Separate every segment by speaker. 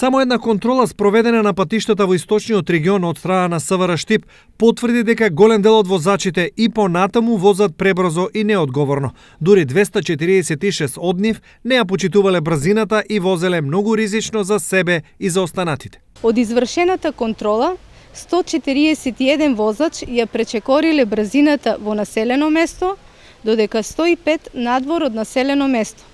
Speaker 1: Само една контрола спроведена на патиштата во источниот регион од страна на СВР Штип потврди дека голем дел од возачите и понатаму возат пребрзо и неодговорно. Дури 246 од нив не ја почитувале брзината и возеле многу ризично за себе и за останатите.
Speaker 2: Од извршената контрола, 141 возач ја пречекориле брзината во населено место, додека 105 надвор од населено место.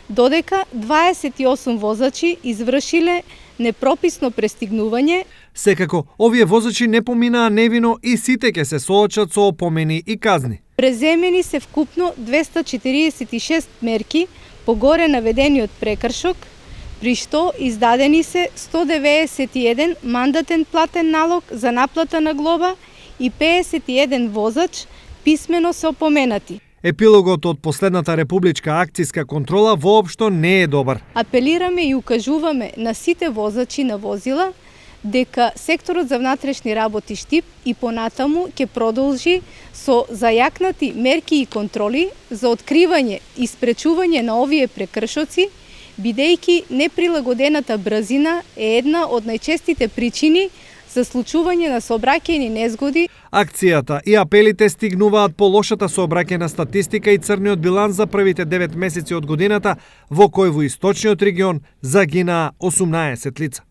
Speaker 2: Додека 28 возачи извршиле непрописно престигнување.
Speaker 1: Секако, овие возачи не поминаа невино и сите ќе се соочат со опомени и казни.
Speaker 2: Преземени се вкупно 246 мерки по горе наведениот прекршок, при што издадени се 191 мандатен платен налог за наплата на глоба и 51 возач писмено се опоменати.
Speaker 1: Епилогот од последната републичка акцијска контрола воопшто не е добар.
Speaker 2: Апелираме и укажуваме на сите возачи на возила дека секторот за внатрешни работи Штип и понатаму ќе продолжи со зајакнати мерки и контроли за откривање и спречување на овие прекршоци, бидејќи неприлагодената брзина е една од најчестите причини за случување на сообраќајни незгоди.
Speaker 1: Акцијата и апелите стигнуваат по лошата сообраќајна статистика и црниот биланс за првите 9 месеци од годината, во кој во источниот регион загинаа 18 лица.